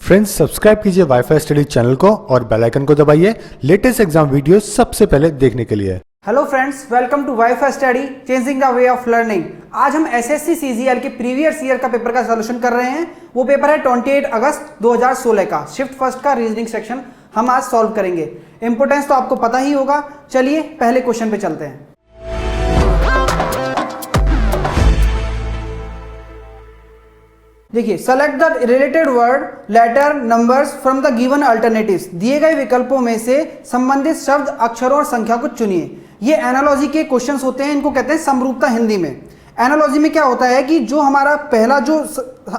Friends subscribe कीजिए wifi study channel को और बेल आइकन को दबाइए लेटेस्ट एग्जाम वीडियो सबसे पहले देखने के लिए। Hello friends, welcome to WiFi study changing the way of learning. आज हम एसएससी सीजीएल के प्रीवियस ईयर का पेपर का सॉल्यूशन कर रहे हैं। वो पेपर है 28 अगस्त 2016 का शिफ्ट फर्स्ट का रीजनिंग सेक्शन हम आज सॉल्व करेंगे। इंपोर्टेंस तो आपको पता ही होगा। चलिए पहले क्वेश्चन पे चलते हैं। देखिए, select the related word letter numbers from the given alternatives. दिए गए विकल्पों में से संबंधित शब्द, अक्षरों और संख्या को चुनिए। ये एनालॉजी के क्वेश्चंस होते हैं, इनको कहते हैं समरूपता हिंदी में। एनालॉजी में क्या होता है कि जो हमारा पहला जो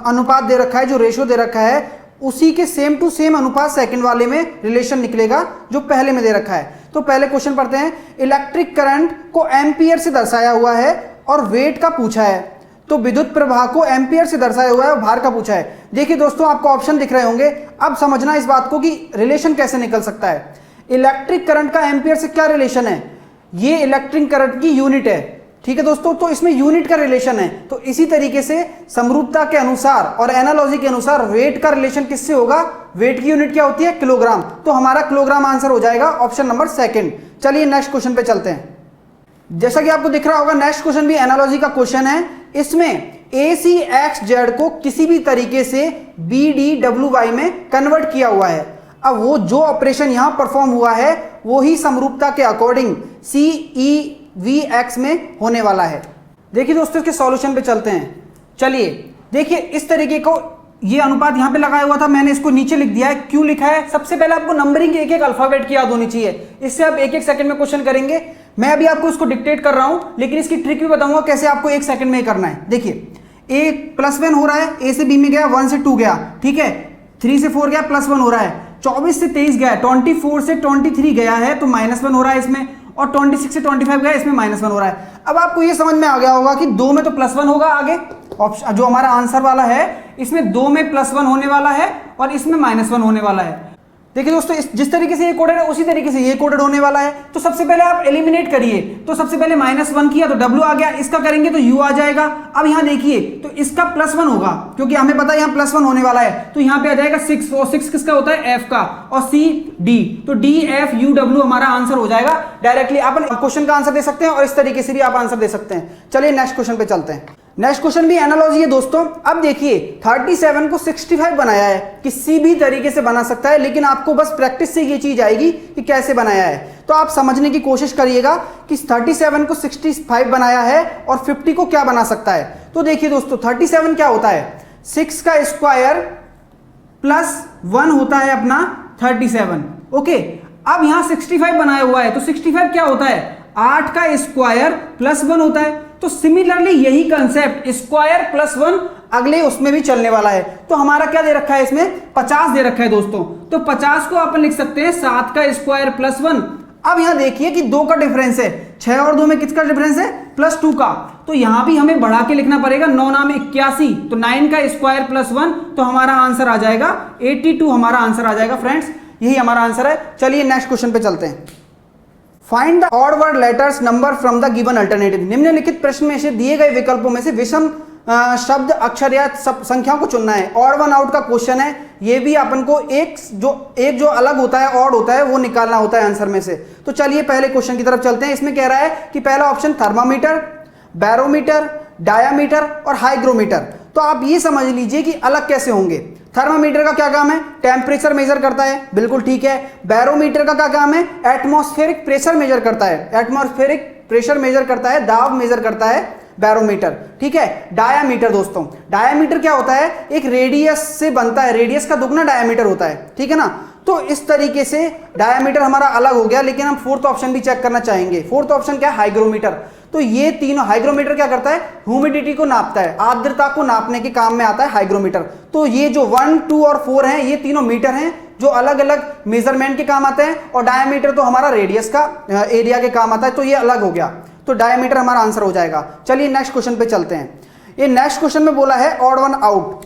अनुपात दे रखा है, जो रेशियो दे रखा है, उसी के सेम टू सेम अनुपात सेकंड वाले में रिलेशन निकलेगा जो पहले में दे रखा है। तो पहले क्वेश्चन पढ़ते हैं। इलेक्ट्रिक करंट को एम्पियर से दर्शाया हुआ है और वेट का पूछा है। तो विद्युत प्रवाह को एम्पियर से दर्शाया हुआ है और भार का पूछा है। देखिए दोस्तों, आपको ऑप्शन दिख रहे होंगे। अब समझना इस बात को कि रिलेशन कैसे निकल सकता है। इलेक्ट्रिक करंट का एम्पियर से क्या रिलेशन है? ये इलेक्ट्रिक करंट की यूनिट है, ठीक है दोस्तों। तो इसमें यूनिट का रिलेशन है। तो इसी तरीके से समरूपता के अनुसार और एनालॉजी के अनुसार वेट का रिलेशन किससे होगा? वेट की यूनिट क्या होती है? किलोग्राम। तो हमारा किलोग्राम आंसर हो जाएगा ऑप्शन नंबर सेकंड। चलिए नेक्स्ट क्वेश्चन पे चलते हैं। जैसा कि आपको दिख रहा होगा, नेक्स्ट क्वेश्चन भी एनालॉजी का क्वेश्चन है। इसमें ACXZ को किसी भी तरीके से BDWY में कन्वर्ट किया हुआ है। अब वो जो ऑपरेशन यहां परफॉर्म हुआ है वो ही समरूपता के अकॉर्डिंग CEVX में होने वाला है। देखिए दोस्तों, इसके सॉल्यूशन पे चलते हैं। चलिए देखिए, इस तरीके को ये अनुपात यहां पे लगाया हुआ था, मैंने इसको नीचे लिख दिया है। क्यों लिखा है? सबसे पहले आपको नंबरिंग के एक एक अल्फाबेट की याद होनी चाहिए। इससे आप एक एक सेकंड में क्वेश्चन करेंगे। मैं अभी आपको इसको डिक्टेट कर रहा हूं, लेकिन इसकी ट्रिक भी बताऊंगा कैसे आपको एक सेकंड में करना है। देखिए, A +1 हो रहा है, A से B में गया, 1 से 2 गया, ठीक है। 3 से 4 गया, +1 हो रहा है। 24 से 23 गया, 24 से 23 गया है, तो -1 हो रहा है इसमें। और 26 से 25 गया, इसमें -1 हो रहा है। अब आपको ये समझ में आ गया होगा कि 2 में तो +1 होगा आगे। ऑप्शन जो हमारा आंसर वाला है, इसमें 2 में +1 होने वाला है और इसमें -1 होने वाला है। देखिए दोस्तों, जिस तरीके से ये कोडेड है उसी तरीके से ये कोडेड होने वाला है। तो सबसे पहले आप एलिमिनेट करिए। तो सबसे पहले -1 किया तो W आ गया, इसका करेंगे तो U आ जाएगा। अब यहां देखिए, तो इसका +1 होगा क्योंकि हमें पता है यहां +1 होने वाला है। तो यहां पे आ जाएगा 6, और 6 किसका होता है? F का। और C D, तो DFUW हमारा आंसर हो जाएगा। डायरेक्टली आप क्वेश्चन का आंसर दे सकते हैं और इस तरीके से भी आप आंसर दे सकते हैं। चलिए नेक्स्ट क्वेश्चन पे चलते हैं। नेक्स्ट क्वेश्चन भी एनालॉजी है दोस्तों। अब देखिए, 37 को 65 बनाया है, किसी भी तरीके से बना सकता है, लेकिन आपको बस प्रैक्टिस से ये चीज आएगी कि कैसे बनाया है। तो आप समझने की कोशिश करिएगा कि 37 को 65 बनाया है और 50 को क्या बना सकता है। तो देखिए दोस्तों, 37 क्या होता है? 6 का स्क्वायर +1 होता है अपना 37। ओके, अब यहां 65 बनाया हुआ है, तो 65 क्या होता है? 8 का स्क्वायर +1 होता है। तो सिमिलरली यही कंसेप्ट स्क्वायर +1 अगले उसमें भी चलने वाला है। तो हमारा क्या दे रखा है? इसमें 50 दे रखा है दोस्तों। तो 50 को अपन लिख सकते हैं 7 का स्क्वायर +1। अब यहां देखिए कि 2 का डिफरेंस है, 6 और 2 में किसका डिफरेंस है? +2 का। तो यहां भी हमें बढ़ा के लिखना पड़ेगा। 9 नाम 81, तो 9 का स्क्वायर +1, तो हमारा आंसर आ जाएगा 82। हमारा आंसर आ जाएगा फ्रेंड्स, यही हमारा आंसर है। चलिए नेक्स्ट क्वेश्चन पे चलते हैं। Find the odd word letters number from the given alternative. निम्नलिखित प्रश्न में से दिए गए विकल्पों में से विषम शब्द, अक्षर या संख्याओं को चुनना है। ऑड वन आउट का क्वेश्चन है। ये भी अपन को एक जो अलग होता है, ऑड होता है, वो निकालना होता है आंसर में से। तो चलिए पहले क्वेश्चन की तरफ चलते हैं। इसमें कह रहा है कि पहला ऑप्शन थर्मामीटर, बैरोमीटर, डायामीटर और हाइग्रोमीटर। तो आप ये समझ लीजिए कि अलग कैसे होंगे। थर्मामीटर का क्या काम है? टेम्परेचर मेजर करता है, बिल्कुल ठीक है। बैरोमीटर का क्या काम है? एटमॉस्फेरिक प्रेशर मेजर करता है, एटमॉस्फेरिक प्रेशर मेजर करता है, दाब मेजर करता है बैरोमीटर, ठीक है। डायामीटर दोस्तों, डायामीटर क्या होता है? एक रेडियस से बनता है, रेडियस का दुगना डायामीटर होता है, ठीक है ना। तो इस तरीके से डायामीटर हमारा अलग हो गया। लेकिन हम फोर्थ ऑप्शन भी चेक करना चाहेंगे। फोर्थ ऑप्शन क्या है? हाइग्रोमीटर। तो ये तीनों, हाइग्रोमीटर क्या करता है? ह्यूमिडिटी को नापता है, आर्द्रता को नापने के काम में आता है हाइग्रोमीटर। तो ये जो 1, 2 और 4 हैं, ये तीनों मीटर हैं जो अलग अलग मेजरमेंट के काम आते हैं। और डायामीटर तो हमारा रेडियस का एरिया के काम आता है। तो ये अलग हो गया, तो डायामीटर हमारा आंसर हो जाएगा। चलिए नेक्स्ट क्वेश्चन पे चलते हैं। ये नेक्स्ट क्वेश्चन में बोला है ऑड वन आउट।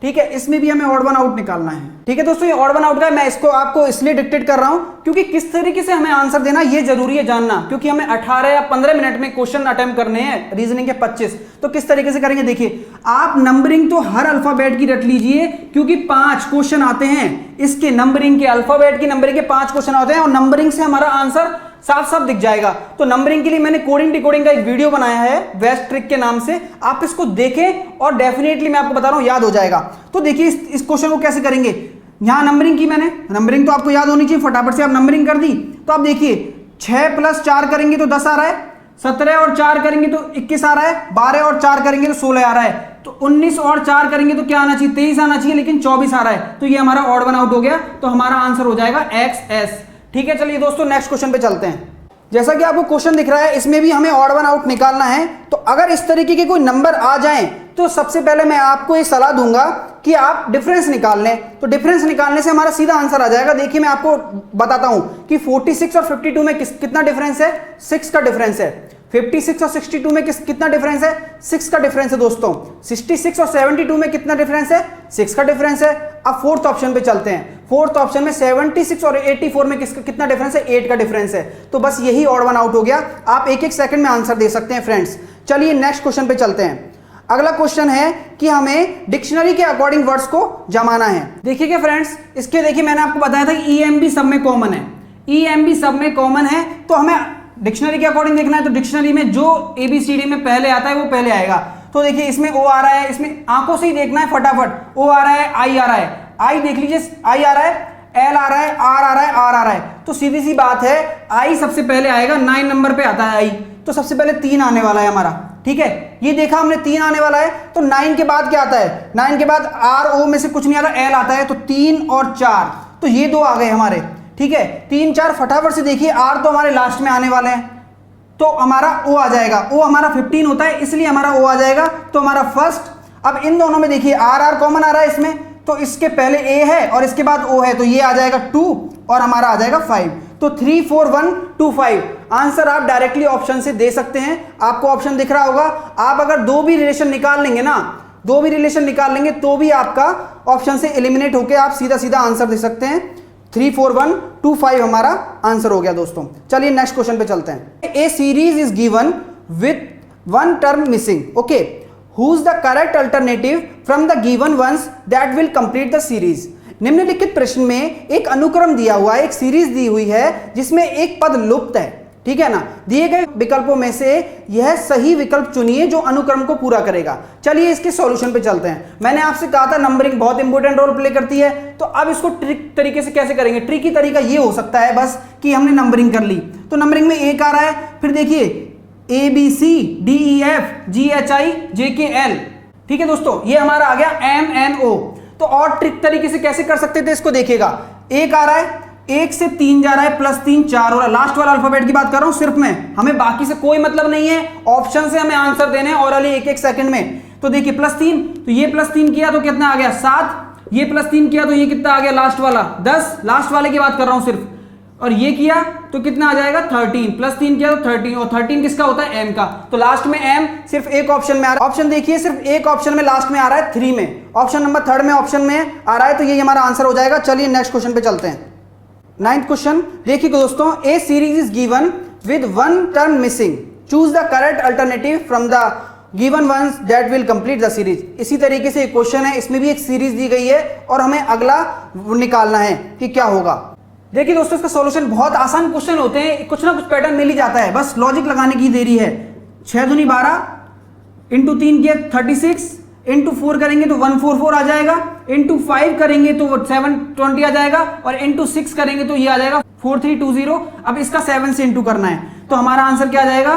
ठीक है, इसमें भी हमें ऑड वन आउट निकालना है। ठीक है दोस्तों, ये ऑड वन आउट का है, मैं इसको आपको इसलिए डिक्टेट कर रहा हूं क्योंकि किस तरीके से हमें आंसर देना ये जरूरी है जानना, क्योंकि हमें 18 या 15 मिनट में क्वेश्चन अटेम्प्ट करने हैं रीजनिंग के 25। तो किस तरीके से करेंगे, देखिए आप नंबरिंग तो हर अल्फाबेट की रट लीजिए, क्योंकि 5 क्वेश्चन आते हैं इसके नंबरिंग के, अल्फाबेट की नंबरिंग के 5 क्वेश्चन आते हैं और नंबरिंग से हमारा आंसर साफ साफ दिख जाएगा। तो नंबरिंग के लिए मैंने कोडिंग डिकोडिंग का एक वीडियो बनाया है वेस्ट ट्रिक के नाम से, आप इसको देखें और डेफिनेटली मैं आपको बता रहा हूं याद हो जाएगा। तो देखिए इस क्वेश्चन को कैसे करेंगे, यहां नंबरिंग की मैंने, नंबरिंग तो आपको याद होनी चाहिए, फटाफट से आप नंबरिंग कर दी। तो आप देखिए 6 + 4 करेंगे तो 10 आ रहा है, 17 और 4 करेंगे तो 21 आ रहा है, 12 और 4 करेंगे तो 16 आ रहा है, तो 19 और 4 करेंगे तो क्या आना चाहिए, 23 आना चाहिए, लेकिन 24 आ रहा है। तो ये हमारा ऑड वन आउट हो गया, तो हमारा आंसर हो जाएगा XS। ठीक है, चलिए दोस्तों नेक्स्ट क्वेश्चन पे चलते हैं। जैसा कि आपको क्वेश्चन दिख रहा है, इसमें भी हमें ऑड वन आउट निकालना है। तो अगर इस तरीके के कोई नंबर आ जाएं तो सबसे पहले मैं आपको एक सलाह दूंगा कि आप डिफरेंस निकाल लें। तो डिफरेंस निकालने से हमारा सीधा आंसर आ जाएगा। देखिए मैं आपको बताता हूं कि 46 और 52 में कितना डिफरेंस है, 6 का डिफरेंस है। 56 और 62 में कितना डिफरेंस है, 6 का डिफरेंस है दोस्तों। 66 और 72 में कितना डिफरेंस है, 6 का डिफरेंस है। अब फोर्थ ऑप्शन पे चलते हैं। फोर्थ ऑप्शन में 76 और 84 में कितना डिफरेंस है, 8 का डिफरेंस है। तो बस यही ऑड वन आउट हो गया। आप एक एक सेकंड में आंसर दे सकते हैं फ्रेंड्स। चलिए नेक्स्ट क्वेश्चन पे चलते हैं। अगला क्वेश्चन है कि हमें डिक्शनरी के अकॉर्डिंग वर्ड्स को जमाना है। देखिए फ्रेंड्स, इसके देखिए मैंने आपको बताया था कि EMB सब में कॉमन है, EMB सब में कॉमन है। तो हमें डिक्शनरी के अकॉर्डिंग देखना है। तो डिक्शनरी में जो ABCD में पहले आता है वो पहले आएगा। तो देखिए इसमें O आ रहा है, इसमें आंखों से ही देखना है फटाफट। O आ रहा है, I आ रहा है, I देख लीजिए, I आ रहा है, L आ रहा है, R आ रहा है, R आ रहा है। तो सीधी सी बात है I सबसे पहले आएगा, 9 नंबर पे आता है I। तो सबसे पहले 3 आने वाला है हमारा। ठीक है, ये देखा हमने 3 आने वाला है। तो 9 के बाद क्या आता है, 9 के बाद R O में से कुछ नहीं आता, L आता है। तो 3 और 4, तो ये 2 आ गए हमारे। ठीक है, 3 4 फटाफट से देखिए, R तो हमारे लास्ट में आने वाले हैं, तो हमारा O आ जाएगा। O हमारा 15 होता है, इसलिए हमारा O आ जाएगा। तो हमारा फर्स्ट, अब इन दोनों में देखिए R कॉमन आ रहा है इसमें, तो इसके पहले A है और इसके बाद O है, तो ये आ जाएगा 2 और हमारा आ जाएगा 5। तो 3 4 1 2 5 आंसर आप डायरेक्टली ऑप्शन से दे सकते हैं। आपको ऑप्शन दिख रहा होगा। आप अगर 2 भी रिलेशन निकाल लेंगे ना, 2 भी रिलेशन निकाल लेंगे तो भी आपका ऑप्शन से एलिमिनेट होकर आप सीधा सीधा आंसर दे सकते हैं। 3 4 1 2 5 हमारा आंसर हो गया दोस्तों। चलिए नेक्स्ट क्वेश्चन पे चलते हैं। A series is given with 1 term missing, okay, who is the correct alternative from the given ones that will complete the series. निम्नलिखित प्रश्न में एक अनुक्रम दिया हुआ है, एक सीरीज दी हुई है जिसमें एक पद लुप्त है। ठीक है ना, दिए गए विकल्पों में से यह सही विकल्प चुनिए जो अनुक्रम को पूरा करेगा। चलिए इसके सॉल्यूशन पे चलते हैं। मैंने आपसे कहा था नंबरिंग बहुत इंपॉर्टेंट रोल प्ले करती है, तो अब इसको ट्रिक तरीके से कैसे करेंगे। ट्रिकी तरीका ये हो सकता है बस कि हमने नंबरिंग कर ली, तो नंबरिंग में 1 आ रहा है, फिर देखिए ABCDEFGHIJKL। ठीक है दोस्तों, ये हमारा आ गया MNO। तो और ट्रिक तरीके से कैसे कर सकते थे इसको देखिएगा। 1 आ रहा है, 1 से 3 जा रहा है, +3 4 हो रहा है। लास्ट वाला अल्फाबेट की बात कर रहा हूं सिर्फ मैं, हमें बाकी से कोई मतलब नहीं है। ऑप्शन से हमें आंसर देने हैं और एक एक सेकंड में। तो देखिए +3, तो ये +3 किया तो कितना आ गया 7, ये +3 किया तो ये कितना आ गया लास्ट वाला 10, लास्ट वाले की बात कर रहा हूं सिर्फ। और ये किया तो कितना आ जाएगा 13, +3 किया तो 13, और 13 किसका होता है M का। तो लास्ट में M सिर्फ एक ऑप्शन में आ रहा है। ऑप्शन देखिए सिर्फ एक ऑप्शन में लास्ट में आ रहा है 3 में, ऑप्शन नंबर 3 में ऑप्शन में आ रहा है। तो ये हमारा आंसर हो जाएगा। चलिए नेक्स्ट क्वेश्चन पे चलते हैं। 9th क्वेश्चन देखिए दोस्तों, a series is given with 1 term missing, choose the correct alternative from the given ones that will complete the series. इसी तरीके से एक क्वेश्चन है, इसमें भी एक सीरीज दी गई है और हमें अगला निकालना है कि क्या होगा। देखिए दोस्तों, इसका सॉल्यूशन बहुत आसान क्वेश्चन होते हैं, कुछ ना कुछ पैटर्न मिल ही जाता है, बस लॉजिक लगाने की देरी है। 6 दूनी 12, इंटू 3 किया 36, इंटू 4 करेंगे तो 144 आ जाएगा, इंटू 5 करेंगे तो 720 आ जाएगा, और इंटू 6 करेंगे तो ये आ जाएगा 4320। अब इसका 7 से इंटू करना है, तो हमारा आंसर क्या आ जाएगा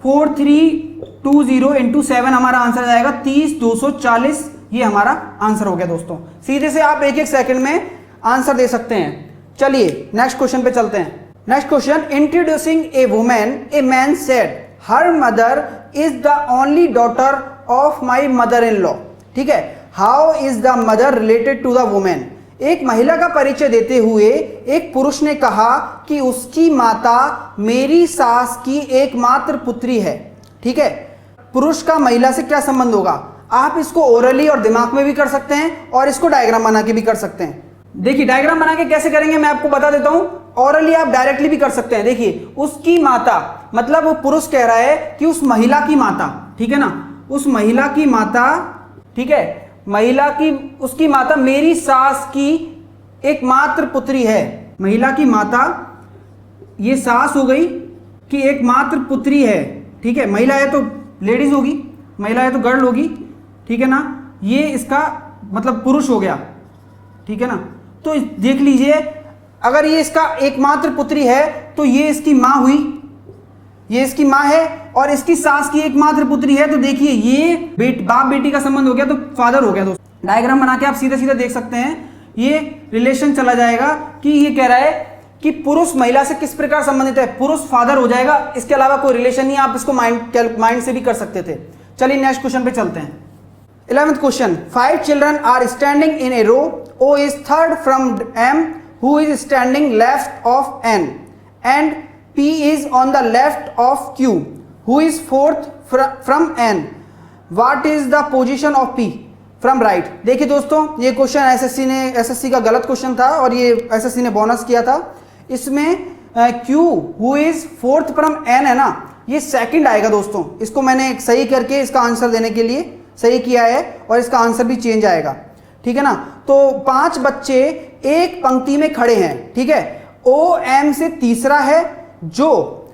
4320 इंटू 7, हमारा आंसर आ जाएगा 30,240। ये हमारा आंसर हो गया दोस्तों। सीधे से आप एक एक सेकंड में आंसर दे सकते हैं। चलिए नेक्स्ट क्वेश्चन पे चलते हैं। Next question, introducing a women, a man said her mother is the only daughter of my mother in law. ठीक है, how is the mother related to the women. एक महिला का परिचय देते हुए एक पुरुष ने कहा कि उसकी माता मेरी सास की एकमात्र पुत्री है। ठीक है, पुरुष का महिला से क्या संबंध होगा। आप इसको ओरली और दिमाग में भी कर सकते हैं और इसको डायग्राम बना के भी कर सकते हैं। देखिए डायग्राम बना के कैसे करेंगे मैं आपको बता देता हूं। ओरली आप डायरेक्टली भी कर सकते हैं। देखिए उसकी माता, मतलब वो पुरुष कह रहा है कि उस महिला की माता, ठीक है ना, उस महिला की माता, ठीक है, महिला की, उसकी माता मेरी सास की एकमात्र पुत्री है। महिला की माता, ये सास हो गई कि एकमात्र पुत्री है, ठीक है, महिला है तो लेडीज होगी, महिला है तो गर्ल होगी, ठीक है ना, ये इसका मतलब पुरुष हो गया, ठीक है ना। तो देख लीजिए अगर ये इसका एकमात्र पुत्री है तो ये इसकी मां हुई, ये इसकी मां है, और इसकी सास की एकमात्र पुत्री है, तो देखिए ये बाप बेटी का संबंध हो गया, तो फादर हो गया। दोस्तों डायग्राम बना के आप सीधे सीधे देख सकते हैं, ये रिलेशन चला जाएगा कि ये कह रहा है कि पुरुष महिला से किस प्रकार संबंधित है, पुरुष फादर हो जाएगा। इसके अलावा कोई रिलेशन नहीं, आप इसको माइंड से भी कर सकते थे। चलिए नेक्स्ट क्वेश्चन पे चलते हैं। 11th question, 5 children are standing in a row. O is third from M, who is standing left of N, and P is on the left of Q, who is fourth from N. What is the position of P from right? देखिए दोस्तों ये question SSC का गलत question था और ये SSC ने bonus किया था। इसमें Q who is fourth from N है ना, ये सेकंड आएगा दोस्तों। इसको मैंने सही करके इसका आंसर देने के लिए सही किया है और इसका आंसर भी चेंज आएगा, ठीक है ना। तो 5 बच्चे एक पंक्ति में खड़े हैं, ठीक है, ओ एम से तीसरा है जो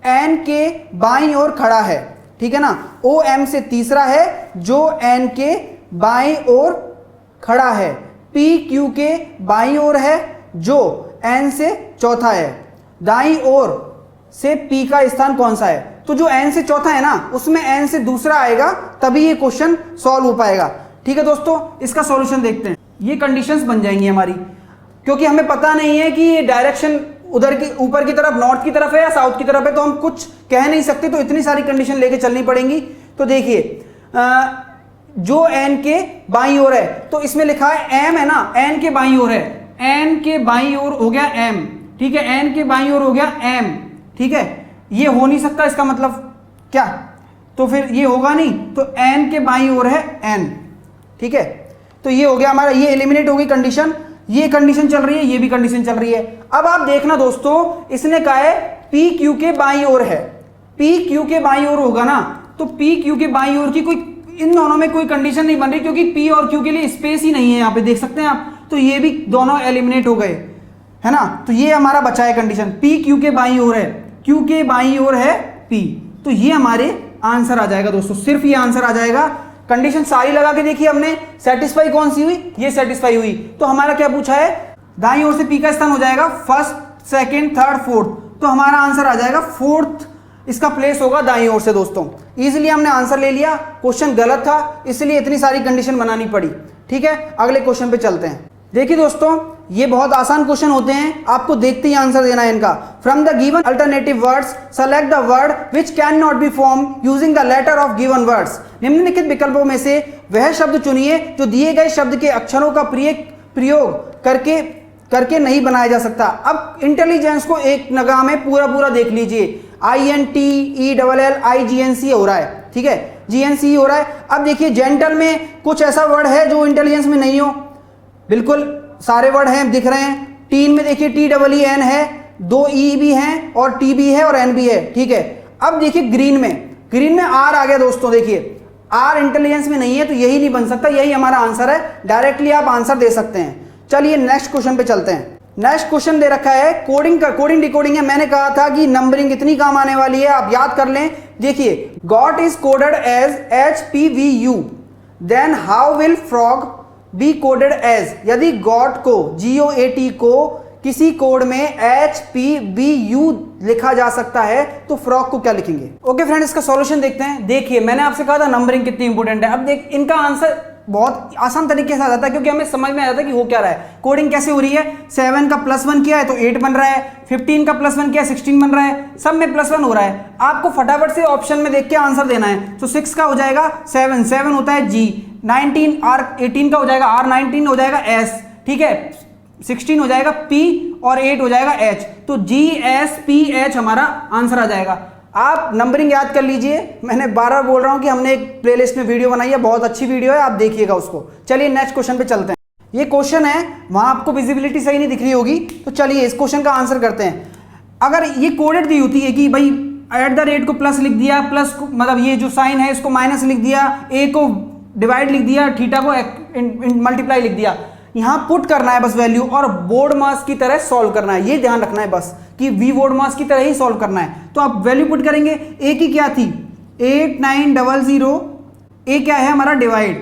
एन के बाईं ओर खड़ा है, ठीक है ना, ओ एम से तीसरा है जो एन के बाईं ओर खड़ा है, पी क्यू के बाईं ओर है जो एन से चौथा है। दाईं ओर से पी का स्थान कौन सा है? तो जो एन से चौथा है ना उसमें एन से दूसरा आएगा, तभी ये क्वेश्चन सॉल्व हो पाएगा, ठीक है दोस्तों। इसका सॉल्यूशन देखते हैं। ये कंडीशंस बन जाएंगी हमारी, क्योंकि हमें पता नहीं है कि ये डायरेक्शन उधर की ऊपर की तरफ नॉर्थ की तरफ है या साउथ की तरफ है, तो हम कुछ कह नहीं सकते, तो इतनी सारी कंडीशन लेके चलनी पड़ेंगी। तो देखिए जो एन के बाईं ओर है, तो इसमें लिखा है एम है ना, एन के बाईं ओर है, एन के बाईं ओर हो गया एम, ठीक है, एन के बाईं ओर हो गया एम, ठीक है। ये हो नहीं सकता, इसका मतलब क्या, तो फिर ये होगा नहीं, तो एन के बाईं ओर है एन, ठीक है। तो ये हो गया हमारा, ये एलिमिनेट हो गई कंडीशन, ये कंडीशन चल रही है, ये भी कंडीशन चल रही है। अब आप देखना दोस्तों, इसने कहा है पी क्यू के बाईं ओर है, पी क्यू के बाईं ओर होगा ना, तो पी क्यू के बाईं ओर की कोई, इन दोनों में कोई कंडीशन नहीं बन रही, क्योंकि पी और क्यू के लिए स्पेस ही नहीं है, यहां पे देख सकते हैं आप। तो ये भी दोनों एलिमिनेट हो गए, है ना। तो ये हमारा बचा है कंडीशन, पी क्यू के बाईं ओर है, क्यू के बाईं ओर है पी, तो ये हमारे आंसर आ जाएगा दोस्तों, सिर्फ ये आंसर आ जाएगा। कंडीशन सारी लगा के देखिए हमने, सेटिस्फाई कौन सी हुई, ये सेटिस्फाई हुई। तो हमारा क्या पूछा है, दाईं ओर से पी का स्थान हो जाएगा फर्स्ट, सेकंड, थर्ड, फोर्थ, तो हमारा आंसर आ जाएगा फोर्थ, इसका प्लेस होगा दाईं ओर से। दोस्तों इजीली हमने आंसर ले लिया, क्वेश्चन गलत था इसलिए इतनी सारी कंडीशन बनानी पड़ी, ठीक है। अगले क्वेश्चन पे चलते हैं। देखिए दोस्तों ये बहुत आसान क्वेश्चन होते हैं, आपको देखते ही आंसर देना है इनका। From the given alternative words select the word which can not be form using the letter of given words. निम्नलिखित विकल्पों में से वह शब्द चुनिए जो दिए गए शब्द के अक्षरों का प्रयोग करके नहीं बनाया जा सकता। अब इंटेलिजेंस को एक नगाह में पूरा देख लीजिए, INTELLIGNC हो रहा है, ठीक है, GNC हो रहा है। अब देखिए जेंटल में कुछ ऐसा वर्ड है जो इंटेलिजेंस में नहीं हो, बिल्कुल सारे वर्ड हैं दिख रहे हैं। टीन में देखिए TEEN है, 2 E भी हैं और T भी है और N भी है, ठीक है। अब देखिए ग्रीन में R आ गया दोस्तों, देखिए R इंटेलिजेंस में नहीं है तो यही नहीं बन सकता, यही हमारा आंसर है। डायरेक्टली आप आंसर दे सकते हैं। चलिए नेक्स्ट क्वेश्चन पे चलते हैं। नेक्स्ट क्वेश्चन दे रखा है कोडिंग डिकोडिंग है। मैंने कहा था कि नंबरिंग इतनी काम आने वाली है, आप याद कर लें। देखिए got is coded as HPVU, then how will frog be coded as. यदि गॉट को GOAT को किसी कोड में HPVU लिखा जा सकता है तो फ्रॉग को क्या लिखेंगे? ओके फ्रेंड, इसका सॉल्यूशन देखते हैं। देखिए मैंने आपसे कहा था नंबरिंग कितनी इंपॉर्टेंट है। अब देख इनका आंसर बहुत आसान तरीके से आ जाता है, क्योंकि हमें समझ में आ जाता है कि हो क्या रहा है। कोडिंग कैसे हो रही है, 7 का +1 किया है तो 8 बन रहा है, 15 का +1 किया है 16 बन रहा है, सब में +1 हो रहा है। आपको फटाफट से ऑप्शन में देख के आंसर देना है। तो 6 का हो जाएगा 7 होता है G, 19 R18 का हो जाएगा R19 हो जाएगा S, ठीक है, 16 हो जाएगा P और 8 हो जाएगा H। तो GSPH हमारा आंसर आ जाएगा। आप नंबरिंग याद कर लीजिए, मैंने बार बार बोल रहा हूं कि हमने एक प्लेलिस्ट में वीडियो बनाई है, बहुत अच्छी वीडियो है, आप देखिएगा उसको। चलिए नेक्स्ट क्वेश्चन पे चलते हैं। ये क्वेश्चन है, वहां आपको विजिबिलिटी सही नहीं दिख रही होगी, तो चलिए इस क्वेश्चन का आंसर करते हैं। अगर ये कोडेड दी होती है कि भाई एट द रेट को प्लस लिख दिया, प्लस मतलब ये जो साइन है इसको माइनस लिख दिया, ए को डिवाइड लिख दिया, थीटा को मल्टीप्लाई लिख दिया, यहां पुट करना है बस वैल्यू, और बोर्ड मास की तरह सॉल्व करना है। ये ध्यान रखना है बस कि वी बोर्ड मास की तरह ही सॉल्व करना है। तो आप वैल्यू पुट करेंगे, ए की क्या थी 8900, ए क्या है हमारा डिवाइड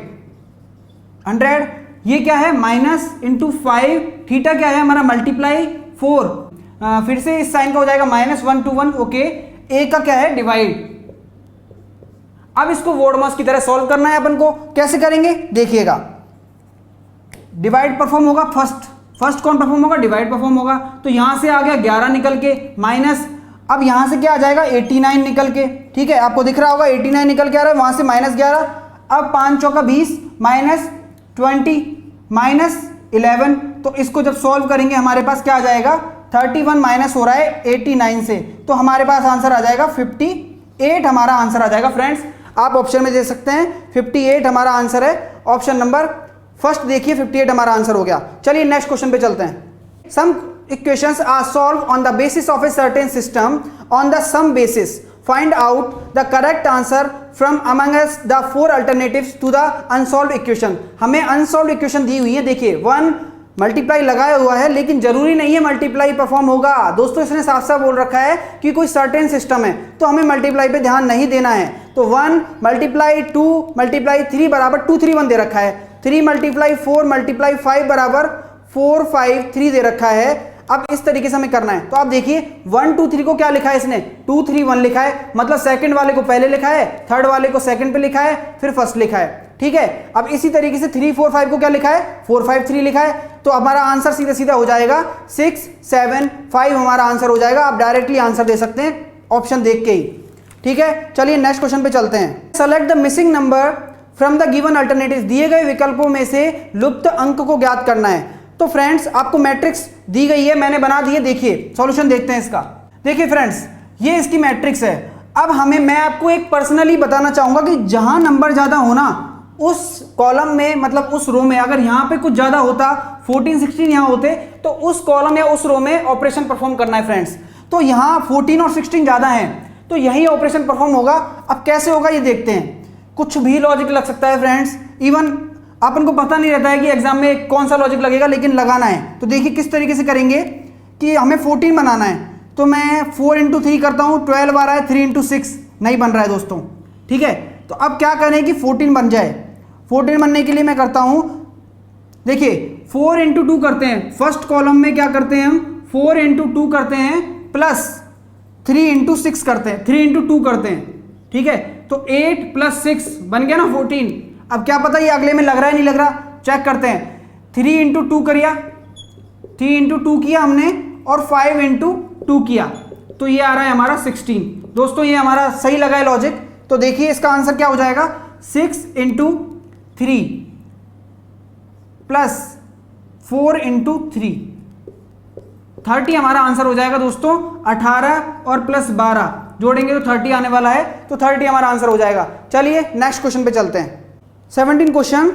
100, ये क्या है माइनस इंटू 5, थीटा क्या है हमारा मल्टीप्लाई 4, फिर से इस साइन का हो जाएगा -1 to 1, ओके। ए का क्या है डिवाइड। अब इसको बोर्ड मास की तरह सॉल्व करना है अपन को। कैसे करेंगे देखिएगा, डिवाइड परफॉर्म होगा, फर्स्ट कौन परफॉर्म होगा, डिवाइड परफॉर्म होगा। तो यहां से आ गया 11 निकल के माइनस, अब यहां से क्या आ जाएगा 89 निकल के, ठीक है आपको दिख रहा होगा 89 निकल के आ रहा है, वहां से -11, अब 5 चौका 20 -20 -11, तो इसको जब सॉल्व करेंगे हमारे पास क्या आ जाएगा 31 माइनस हो रहा है 89 से, तो हमारे पास आंसर आ जाएगा 58 हमारा आंसर आ जाएगा। फ्रेंड्स आप ऑप्शन में दे सकते हैं 58 हमारा आंसर है, ऑप्शन नंबर फर्स्ट देखिए 58 हमारा आंसर हो गया। चलिए नेक्स्ट क्वेश्चन पे चलते हैं। Some equations are solve on the basis of a certain system on the same basis, find out the correct answer from among the 4 alternatives to the unsolved equation. हमें unsolved equation दी हुई है, देखिए 1 multiply लगाया हुआ है, लेकिन जरूरी नहीं है मल्टीप्लाई परफॉर्म होगा दोस्तों, इसने साफ साफ बोल रखा है कि कोई सर्टेन सिस्टम है, तो हमें मल्टीप्लाई पे ध्यान नहीं देना है। तो 1 मल्टीप्लाई 2 मल्टीप्लाई 3 बराबर 2 3 1 दे रखा है, 3 मल्टीप्लाई 4 मल्टीप्लाई 5 बराबर 4 5 3 दे रखा है। अब इस तरीके से हमें करना है, तो आप देखिए 1 2 3 को क्या लिखा है इसने 2 3 1 लिखा है, मतलब सेकंड वाले को पहले लिखा है, थर्ड वाले को सेकंड पे लिखा है, फिर फर्स्ट लिखा है, ठीक है। अब इसी तरीके से 3 4 5 को क्या लिखा है 4 5 3 लिखा है, तो हमारा आंसर सीधा सीधा हो जाएगा 6 7 5 हमारा आंसर हो जाएगा। आप डायरेक्टली आंसर दे सकते हैं ऑप्शन देख के ही, ठीक है। चलिए नेक्स्ट क्वेश्चन पे चलते हैं। Select the missing number from the given alternatives, दिए गए विकल्पों में से लुप्त अंक को ज्ञात करना है। तो फ्रेंड्स आपको मैट्रिक्स दी गई है, मैंने बना दी है, देखिए सॉल्यूशन देखते हैं इसका। देखिए फ्रेंड्स ये इसकी मैट्रिक्स है। अब मैं आपको एक पर्सनली बताना चाहूंगा कि जहां नंबर ज्यादा होना उस कॉलम में, मतलब उस रो में, अगर यहां पे कुछ ज्यादा होता 14 16 यहां होते, तो उस कॉलम या उस रो में ऑपरेशन परफॉर्म करना है फ्रेंड्स। तो यहां 14 और 16 ज्यादा है, तो यही ऑपरेशन परफॉर्म होगा। अब कैसे होगा ये देखते हैं, कुछ भी लॉजिक लग सकता है फ्रेंड्स, इवन अपन को पता नहीं रहता है कि एग्जाम में कौन सा लॉजिक लगेगा, लेकिन लगाना है। तो देखिए किस तरीके से करेंगे कि हमें 14 बनाना है, तो मैं 4 × 3 करता हूं, 12 आ रहा है, 3 × 6 नहीं बन रहा है दोस्तों, ठीक है। तो अब क्या करें कि 14 बन जाए। 14 बनने के लिए मैं करता हूं, देखिए 4 × 2 करते हैं, फर्स्ट कॉलम में क्या करते हैं हम 4 × 2 करते हैं, प्लस 3 × 6 करते हैं, 3 × 2 करते हैं, ठीक है। तो 8 + 6 बन गया ना 14। अब क्या पता ये अगले में लग रहा है नहीं लग रहा, चेक करते हैं। 3 × 2 करिया, 3 × 2 किया हमने, और 5 × 2 किया, तो ये आ रहा है हमारा 16। दोस्तों ये हमारा सही लगा है लॉजिक। तो देखिए इसका आंसर क्या हो जाएगा 6 × 3 प्लस 4 × 3, 30 हमारा आंसर हो जाएगा दोस्तों। 18 और प्लस 12 जोड़ेंगे तो 30 आने वाला है, तो 30 हमारा आंसर हो जाएगा। चलिए नेक्स्ट क्वेश्चन पे चलते हैं। 17 question,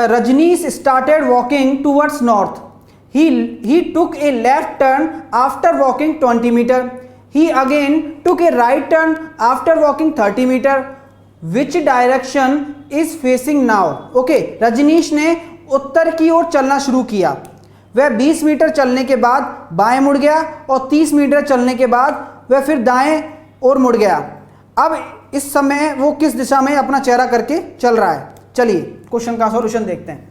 Rajneesh started walking towards north, he took a left turn after walking 20 meter, he again took a right turn after walking 30 meter, which direction is facing now? okay, Rajneesh ने उत्तर की ओर चलना शुरू किया, वह 20 मीटर चलने के बाद बाएं मुड़ गया, और 30 मीटर चलने के बाद वह फिर दाएं ओर मुड़ गया। अब इस समय वो किस दिशा में अपना चेहरा करके चल रहा है। चलिए क्वेश्चन का सॉल्यूशन देखते हैं।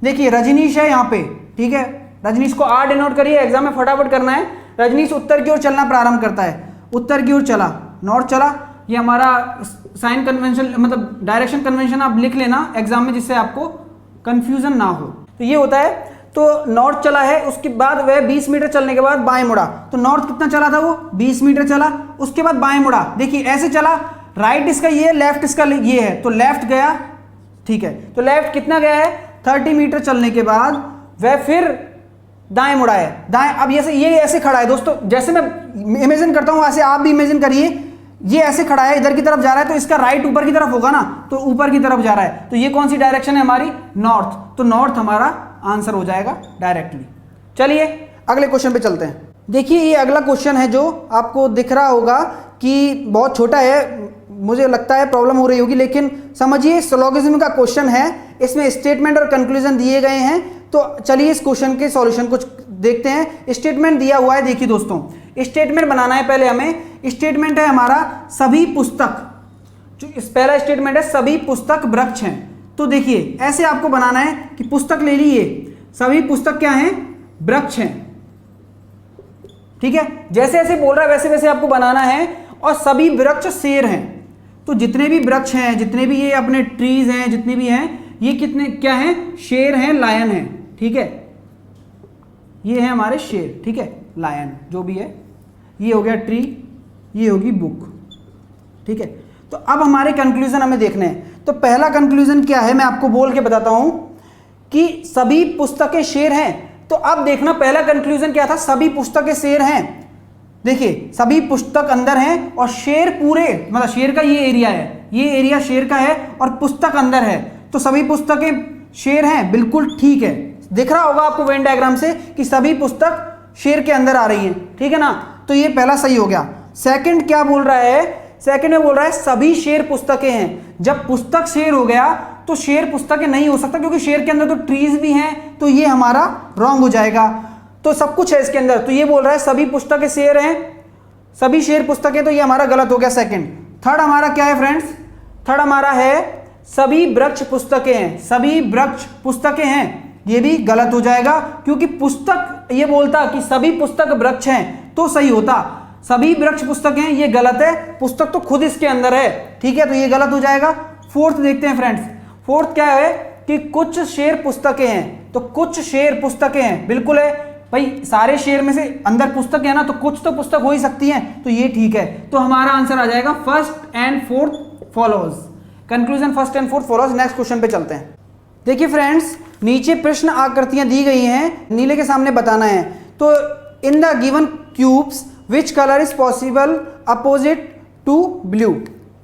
देखिए रजनीश है यहाँ पे, ठीक है, रजनीश को आर डिनोट करिए, एग्जाम में फटाफट करना है। रजनीश उत्तर की ओर चलना प्रारंभ करता है, उत्तर की ओर चला, नॉर्थ चला, ये हमारा साइन कन्वेंशन मतलब डायरेक्शन कन्वेंशन आप लिख लेना एग्जाम में, जिससे आपको कंफ्यूजन ना हो। तो ये होता है, तो नॉर्थ चला है, उसके बाद वह 20 मीटर चलने के बाद बाएं मुड़ा। तो नॉर्थ कितना चला था वो 20 मीटर चला, उसके बाद बाएं मुड़ा। देखिए ऐसे चला, राइट इसका ये, लेफ्ट इसका ये है, तो लेफ्ट गया, ठीक है। तो लेफ्ट कितना गया है 30 मीटर चलने के बाद वह फिर दाएं मुड़ा है, दाएं। अब ये ऐसे खड़ा है दोस्तों, जैसे मैं इमेजिन करता हूं वैसे आप भी इमेजिन करिए। ये ऐसे खड़ा है, इधर की तरफ जा रहा है, तो इसका राइट ऊपर की तरफ होगा ना, तो ऊपर की तरफ जा रहा है, तो ये कौन सी डायरेक्शन है हमारी, नॉर्थ, तो नॉर्थ हमारा आंसर हो जाएगा डायरेक्टली। चलिए अगले क्वेश्चन पे चलते हैं। देखिए ये अगला क्वेश्चन है जो आपको दिख रहा होगा कि बहुत छोटा है, मुझे लगता है प्रॉब्लम हो रही होगी, लेकिन समझिए सिलोगिज्म का क्वेश्चन है, इसमें स्टेटमेंट और कंक्लूजन दिए गए हैं। तो चलिए इस क्वेश्चन के सॉल्यूशन कुछ देखते हैं। स्टेटमेंट दिया हुआ है, देखिए दोस्तों स्टेटमेंट बनाना है पहले हमें। स्टेटमेंट है हमारा सभी पुस्तक, जो इस पहला स्टेटमेंट है सभी पुस्तक वृक्ष हैं। तो देखिए ऐसे आपको बनाना है कि पुस्तक ले लीजिए, सभी पुस्तक क्या हैं, वृक्ष हैं, ठीक है। जैसे जैसे बोल रहा है वैसे वैसे आपको बनाना है। और सभी वृक्ष शेर हैं, तो जितने भी वृक्ष हैं, जितने भी ये अपने ट्रीज हैं, जितने भी हैं, ये कितने क्या हैं, शेर हैं, लायन हैं, ठीक है। ये है हमारे शेर, ठीक है, लायन जो भी है, ये हो गया ट्री, ये होगी बुक, ठीक है। तो अब हमारे कंक्लूजन हमें देखने हैं। तो पहला कंक्लूजन क्या है, मैं आपको बोल के बताता हूं कि सभी पुस्तकें शेर हैं। तो अब देखना पहला कंक्लूजन क्या था, सभी पुस्तकें शेर हैं। देखिए सभी पुस्तक अंदर हैं और शेर पूरे, मतलब शेर का ये एरिया है, ये एरिया शेर का है और पुस्तक अंदर है, तो सभी पुस्तकें शेर हैं, बिल्कुल ठीक है। दिख रहा होगा आपको वेन डायग्राम से कि सभी पुस्तक शेर के अंदर आ रही हैं, ठीक है ना। तो ये पहला सही हो गया। सेकंड क्या बोल रहा है, सेकंड में बोल रहा है सभी शेर पुस्तकें हैं। जब पुस्तक शेर हो गया तो शेर पुस्तकें नहीं हो सकता, क्योंकि शेर के अंदर तो ट्रीज भी हैं, तो ये हमारा रॉन्ग हो जाएगा। तो सब कुछ है इसके अंदर, तो ये बोल रहा है सभी पुस्तकें शेर हैं, सभी शेर पुस्तकें, तो ये हमारा गलत हो गया सेकंड। थर्ड हमारा क्या है फ्रेंड्स, थर्ड हमारा है सभी वृक्ष पुस्तकें हैं, सभी वृक्ष पुस्तकें हैं, ये भी गलत हो जाएगा, क्योंकि पुस्तक ये बोलता कि सभी पुस्तक वृक्ष हैं तो सही होता, सभी वृक्ष पुस्तकें हैं ये गलत है, पुस्तक तो खुद इसके अंदर है, ठीक है, तो ये गलत हो जाएगा। फोर्थ देखते हैं फ्रेंड्स, फोर्थ क्या है कि कुछ शेर पुस्तकें हैं, तो कुछ शेर पुस्तकें हैं, बिल्कुल है भाई, सारे शेर में से अंदर पुस्तक है ना, तो कुछ तो पुस्तक हो ही सकती हैं, तो ये ठीक है। तो हमारा आंसर आ जाएगा first and fourth follows, conclusion first and fourth follows. Next question पे चलते हैं। देखिए फ्रेंड्स नीचे प्रश्न आकृतियां दी गई हैं, नीले के सामने बताना है। तो in the given cubes which colour is possible opposite to blue,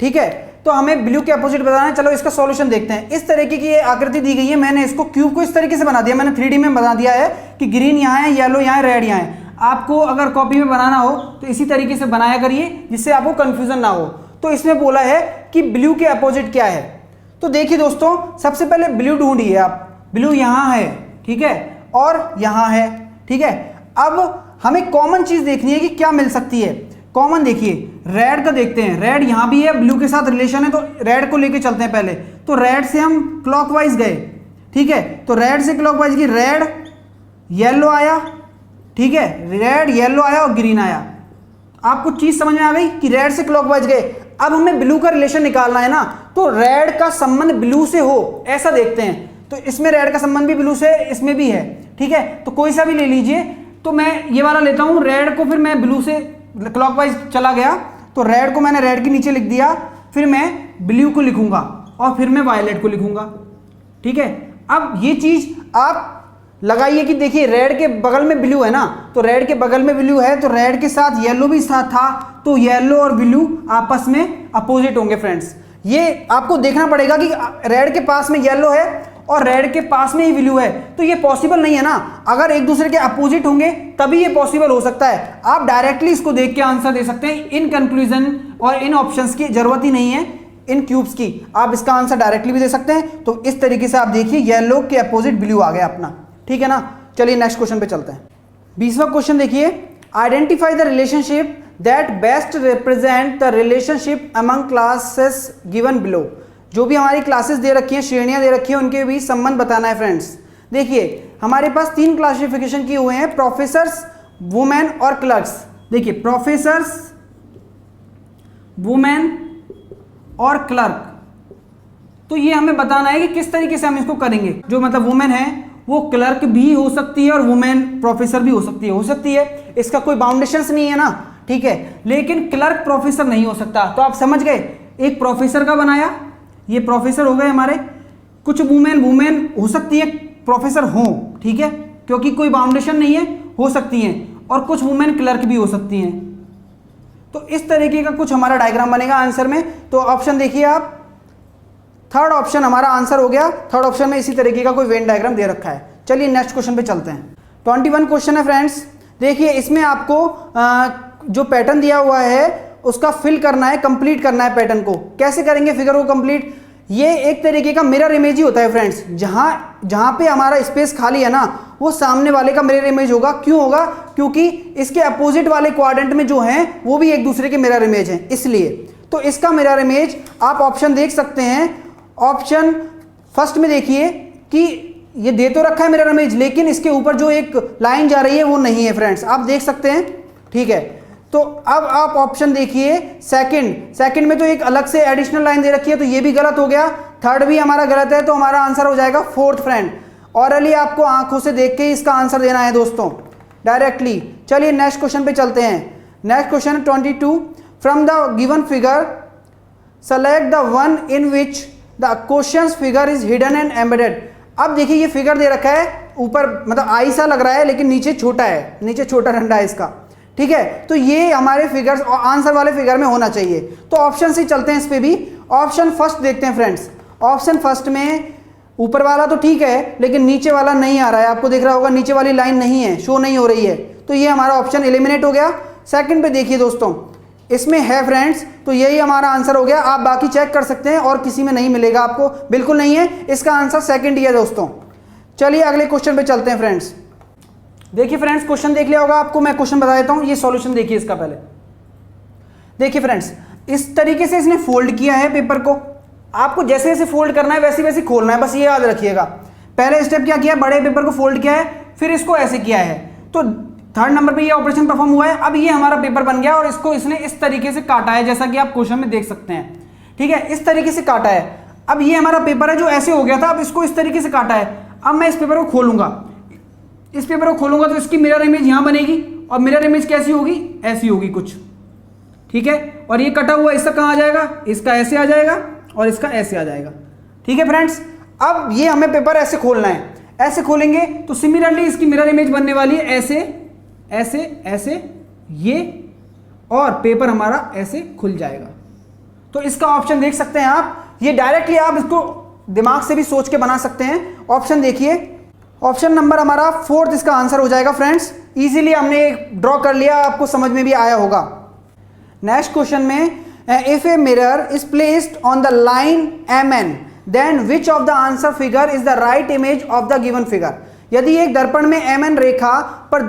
ठीक है, तो हमें ब्लू के अपोजिट बताना है। चलो इसका सॉल्यूशन देखते हैं। इस तरीके की ये आकृति दी गई है, मैंने इसको क्यूब को इस तरीके से बना दिया, मैंने 3D में बना दिया है कि ग्रीन यहाँ है, येलो यहाँ है, रेड यहाँ है। आपको अगर कॉपी में बनाना हो तो इसी तरीके से बनाया करिए, जिससे आपको कंफ्यूजन ना हो। तो इसमें बोला है कि ब्लू के अपोजिट क्या है, तो देखिए दोस्तों सबसे पहले ब्लू ढूंढिए आप, ब्लू यहाँ है, ठीक है, और यहाँ है, ठीक है। अब हमें कॉमन चीज देखनी है कि क्या मिल सकती है। कॉमन देखिए रेड का देखते हैं, रेड यहाँ भी है, ब्लू के साथ रिलेशन है, तो रेड को लेके चलते हैं पहले। तो रेड से हम क्लॉकवाइज गए, ठीक है, तो रेड से क्लॉकवाइज की रेड येलो आया, ठीक है, रेड येलो आया और ग्रीन आया। आपको चीज समझ में आ गई कि रेड से क्लॉकवाइज गए। अब हमें ब्लू का रिलेशन निकालना है ना, तो रेड का संबंध ब्लू से हो ऐसा देखते हैं। तो इसमें रेड का संबंध भी ब्लू से, इसमें भी है, ठीक है, तो कोई सा भी ले लीजिए। तो मैं ये वाला लेता हूं, रेड को फिर मैं ब्लू से क्लॉकवाइज चला गया, तो रेड को मैंने रेड के नीचे लिख दिया, फिर मैं ब्लू को लिखूंगा और फिर मैं वायलेट को लिखूंगा, ठीक है। अब ये चीज आप लगाइए कि देखिए रेड के बगल में ब्लू है ना, तो रेड के बगल में ब्लू है, तो रेड के साथ येलो भी साथ था, तो येलो और ब्लू आपस में अपोजिट होंगे फ्रेंड्स। ये आपको देखना पड़ेगा कि रेड के पास में येलो है और रेड के पास में ही ब्लू है, तो ये पॉसिबल नहीं है ना। अगर एक दूसरे के अपोजिट होंगे तभी ये पॉसिबल हो सकता है। आप डायरेक्टली इसको देख के आंसर दे सकते हैं, इन कंक्लूजन और इन ऑप्शंस की जरूरत ही नहीं है, इन क्यूब्स की आप इसका आंसर डायरेक्टली भी दे सकते हैं। तो इस तरीके से आप देखिए येलो के अपोजिट ब्लू आ गया अपना, ठीक है ना। चलिए नेक्स्ट क्वेश्चन पे चलते हैं। 20वां क्वेश्चन देखिए, identify the relationship that best represent the relationship among classes given below. जो भी हमारी क्लासेस दे रखी हैं, श्रेणियां दे रखी हैं, उनके बीच संबंध बताना है फ्रेंड्स। देखिए हमारे पास 3 क्लासिफिकेशन किए हुए हैं, प्रोफेसर्स, वुमेन और क्लर्क्स। देखिए प्रोफेसर्स, वुमेन और क्लर्क, तो ये हमें बताना है कि किस तरीके से हम इसको करेंगे। जो मतलब वुमेन है वो क्लर्क भी हो सकती है और वुमेन प्रोफेसर भी हो सकती है, इसका कोई बाउंडेशंस नहीं है ना, ठीक है। लेकिन क्लर्क प्रोफेसर नहीं हो सकता। तो आप समझ गए, एक प्रोफेसर का बनाया, ये प्रोफेसर हो गए हमारे, कुछ वुमेन हो सकती है प्रोफेसर हो, ठीक है, क्योंकि कोई बाउंडेशन नहीं है, हो सकती हैं, और कुछ वुमेन क्लर्क भी हो सकती हैं, तो इस तरीके का कुछ हमारा डायग्राम बनेगा आंसर में। तो ऑप्शन देखिए आप, थर्ड ऑप्शन हमारा आंसर हो गया। थर्ड ऑप्शन में इसी तरीके का कोई वेन डायग्राम दे रखा है। चलिए नेक्स्ट क्वेश्चन पे चलते हैं। 21 क्वेश्चन है फ्रेंड्स। देखिए इसमें आपको जो पैटर्न दिया हुआ है उसका फिल करना है, कंप्लीट करना है पैटर्न को। कैसे करेंगे फिगर को कंप्लीट? ये एक तरीके का मिरर इमेज ही होता है फ्रेंड्स। जहां पे हमारा स्पेस खाली है ना, वो सामने वाले का मिरर इमेज होगा। क्यों होगा? क्योंकि इसके अपोजिट वाले क्वाड्रेंट में जो हैं वो भी एक दूसरे के मिरर इमेज हैं, इसलिए। तो इसका मिरर इमेज आप ऑप्शन देख सकते हैं। ऑप्शन फर्स्ट में देखिए कि ये दे तो रखा है मिरर इमेज, लेकिन इसके ऊपर जो एक लाइन जा रही है वो नहीं है फ्रेंड्स, आप देख सकते हैं। ठीक है, तो अब आप ऑप्शन देखिए सेकंड में तो एक अलग से एडिशनल लाइन दे रखी है, तो ये भी गलत हो गया। थर्ड भी हमारा गलत है, तो हमारा आंसर हो जाएगा फोर्थ फ्रेंड। ऑरली आपको आंखों से देख के इसका आंसर देना है दोस्तों, डायरेक्टली। चलिए नेक्स्ट क्वेश्चन पे चलते हैं। Next question 22, from the given figure select the one in which the question figure is hidden and embedded. अब देखिए ये फिगर दे रखा है, ऊपर मतलब आई सा लग रहा है लेकिन नीचे छोटा है, नीचे छोटा डंडा है इसका। ठीक है, तो ये हमारे फिगर्स आंसर वाले फिगर में होना चाहिए। तो ऑप्शन से चलते हैं इस पे भी। ऑप्शन फर्स्ट देखते हैं फ्रेंड्स। ऑप्शन फर्स्ट में ऊपर वाला तो ठीक है, लेकिन नीचे वाला नहीं आ रहा है। आपको दिख रहा होगा नीचे वाली लाइन नहीं है, शो नहीं हो रही है, तो ये हमारा ऑप्शन एलिमिनेट हो गया। सेकंड पे देखिए दोस्तों, इसमें है फ्रेंड्स, तो यही हमारा आंसर हो गया। आप बाकी चेक कर सकते हैं और किसी में नहीं मिलेगा आपको, बिल्कुल नहीं है। इसका आंसर सेकंड ही है दोस्तों। चलिए अगले क्वेश्चन पे चलते हैं फ्रेंड्स। देखिए फ्रेंड्स, क्वेश्चन देख लिया होगा आपको, मैं क्वेश्चन बता देता हूं। ये सॉल्यूशन देखिए इसका पहले। देखिए फ्रेंड्स, इस तरीके से इसने फोल्ड किया है पेपर को। आपको जैसे जैसे फोल्ड करना है वैसे वैसे खोलना है, बस ये याद रखिएगा। पहले स्टेप क्या किया, बड़े पेपर को फोल्ड किया है, फिर इसको ऐसे किया है। तो थर्ड नंबर पे ये ऑपरेशन परफॉर्म हुआ है। अब ये हमारा पेपर बन गया और इसको इसने इस तरीके से काटा है, जैसा कि आप क्वेश्चन में देख सकते हैं। ठीक है, इस तरीके से काटा है। अब ये हमारा पेपर है जो ऐसे हो गया था, अब इसको इस तरीके से काटा है। अब मैं इस पेपर को खोलूंगा, इस पेपर को खोलूंगा तो इसकी मिरर इमेज यहां बनेगी, और मिरर इमेज कैसी होगी, ऐसी होगी कुछ। ठीक है, और ये कटा हुआ इसका कहां आ जाएगा, इसका ऐसे आ जाएगा और इसका ऐसे आ जाएगा। ठीक है फ्रेंड्स, अब ये हमें पेपर ऐसे खोलना है। ऐसे खोलेंगे तो सिमिलरली इसकी मिरर इमेज बनने वाली है ऐसे ऐसे ऐसे, ये, और पेपर हमारा ऐसे खुल जाएगा। तो इसका ऑप्शन देख सकते हैं आप। ये डायरेक्टली आप इसको दिमाग से भी सोच के बना सकते हैं। ऑप्शन देखिए, ऑप्शन नंबर हमारा फोर्थ इसका आंसर हो जाएगा फ्रेंड्स। इजीली हमने ड्रॉ कर लिया, आपको समझ में भी आया होगा। नेक्स्ट क्वेश्चन में, if a mirror is placed on the line MN, then which of the answer figure is the right image of the given figure. यदि एक दर्पण में MN रेखा पर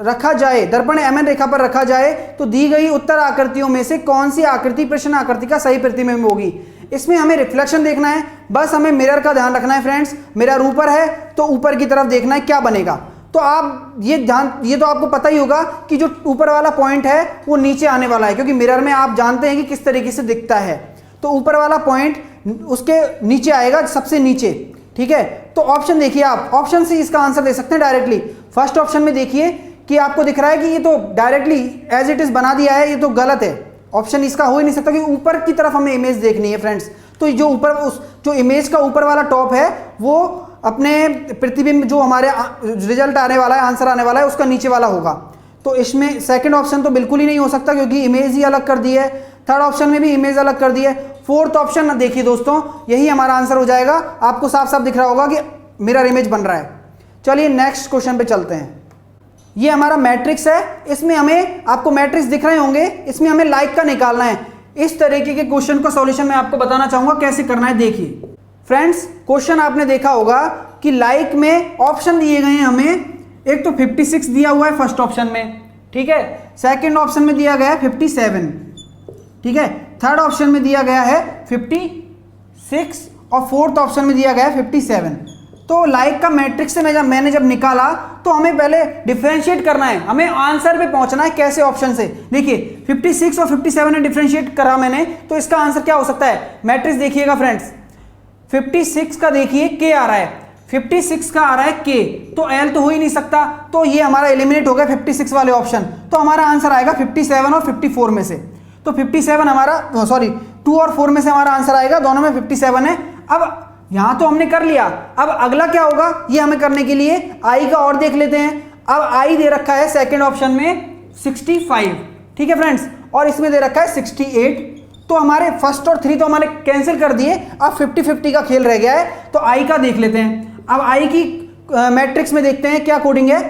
रखा जाए, दर्पण MN रेखा पर रखा जाए, तो दी गई उत्तर आकृतियों में से कौन सी आकृति प्रश्न आकृति का सही प्रतिबिंब होगी। इसमें हमें रिफ्लेक्शन देखना है, बस हमें मिरर का ध्यान रखना है फ्रेंड्स। मिरर ऊपर है तो ऊपर की तरफ देखना है क्या बनेगा। तो आप ये तो आपको पता ही होगा कि जो ऊपर वाला पॉइंट है वो नीचे आने वाला है, क्योंकि मिरर में आप जानते हैं कि किस तरीके से दिखता है। तो ऊपर वाला पॉइंट उसके नीचे आएगा, सबसे नीचे। ठीक है, तो ऑप्शन देखिए आप, ऑप्शन से इसका आंसर दे सकते हैं डायरेक्टली। फर्स्ट ऑप्शन में देखिए कि आपको दिख रहा है कि ये तो डायरेक्टली एज इट इज बना दिया है, ये तो गलत है। ऑप्शन इसका हो ही नहीं सकता, कि ऊपर की तरफ हमें इमेज देखनी है फ्रेंड्स। तो जो ऊपर जो इमेज का ऊपर वाला टॉप है वो अपने प्रतिबिंब जो हमारे रिजल्ट आने वाला है, आंसर आने वाला है, उसका नीचे वाला होगा। तो इसमें सेकंड ऑप्शन तो बिल्कुल ही नहीं हो सकता, क्योंकि इमेज ही अलग कर दी है। थर्ड ऑप्शन में भी इमेज अलग कर दी है। फोर्थ ऑप्शन देखिए दोस्तों, यही हमारा आंसर हो जाएगा। आपको साफ साफ दिख रहा होगा कि मिरर इमेज बन रहा है। चलिए नेक्स्ट क्वेश्चन पे चलते हैं। ये हमारा मैट्रिक्स है, इसमें हमें, आपको मैट्रिक्स दिख रहे होंगे, इसमें हमें लाइक का निकालना है। इस तरीके के क्वेश्चन का सॉल्यूशन मैं आपको बताना चाहूंगा कैसे करना है। देखिए फ्रेंड्स, क्वेश्चन आपने देखा होगा कि लाइक में ऑप्शन दिए गए हैं हमें। एक तो 56 दिया हुआ है फर्स्ट ऑप्शन में, ठीक है। सेकंड ऑप्शन में दिया गया है 57, ठीक है। थर्ड ऑप्शन में दिया गया है 56 और फोर्थ ऑप्शन में दिया गया है 57। तो लाइक का मैट्रिक्स से मैंने जब निकाला तो हमें पहले डिफरेंशिएट करना है, हमें आंसर पे पहुंचना है। कैसे? ऑप्शन से। देखिए 56 और 57 ने डिफरेंशिएट करा मैंने, तो इसका आंसर क्या हो सकता है? मैट्रिक्स देखिएगा फ्रेंड्स, 56 का देखिए के आ रहा है, 56 का आ रहा है के, तो एल तो हो ही नहीं सकता, तो ये हमारा एलिमिनेट हो गया 56 वाले ऑप्शन। तो हमारा आंसर आएगा 57 और 54 में से। तो 57 हमारा, सॉरी 2 और 4 में से हमारा आंसर आएगा, दोनों में 57 है। अब यहां तो हमने कर लिया, अब अगला क्या होगा ये हमें करने के लिए आई का और देख लेते हैं। अब आई दे रखा है सेकंड ऑप्शन में 65, ठीक है फ्रेंड्स। और इसमें दे रखा है 68। तो हमारे फर्स्ट और 3 तो हमारे कैंसिल कर दिए, अब 50-50 का खेल रह गया है। तो आई का देख लेते हैं। अब आई की मैट्रिक्स में देखते हैं क्या कोडिंग है।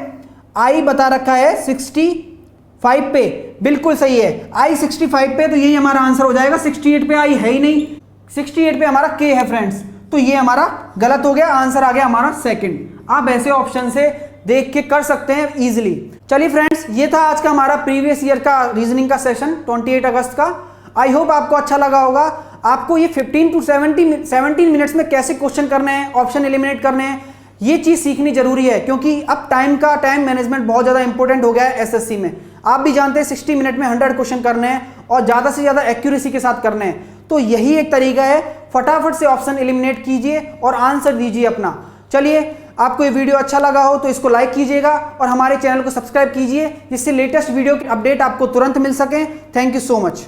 आई बता रखा है 65 पे, बिल्कुल सही है। आई 65 पे, तो यही हमारा आंसर हो जाएगा। 68 पे आई है ही नहीं, 68 पे हमारा के है फ्रेंड्स, तो ये हमारा गलत हो गया। आंसर आ गया हमारा सेकंड। आप ऐसे ऑप्शन से देख के कर सकते हैं इजीली। चलिए फ्रेंड्स, ये था आज का हमारा प्रीवियस ईयर का रीजनिंग का सेशन 28 अगस्त का। आई होप आपको अच्छा लगा होगा। आपको ये 15 to 17 मिनट्स में कैसे क्वेश्चन करने हैं, ऑप्शन एलिमिनेट करने हैं, ये चीज सीखनी जरूरी है, क्योंकि अब टाइम मैनेजमेंट बहुत ज्यादा इंपॉर्टेंट हो गया है एसएससी में। आप भी जानते हैं 60 मिनट में 100 क्वेश्चन करने हैं और ज्यादा से ज्यादा एक्यूरेसी के साथ करने हैं। तो यही एक तरीका है, फटाफट से ऑप्शन एलिमिनेट कीजिए और आंसर दीजिए अपना। चलिए, आपको ये वीडियो अच्छा लगा हो तो इसको लाइक कीजिएगा और हमारे चैनल को सब्सक्राइब कीजिए, जिससे लेटेस्ट वीडियो की अपडेट आपको तुरंत मिल सके। Thank you so much.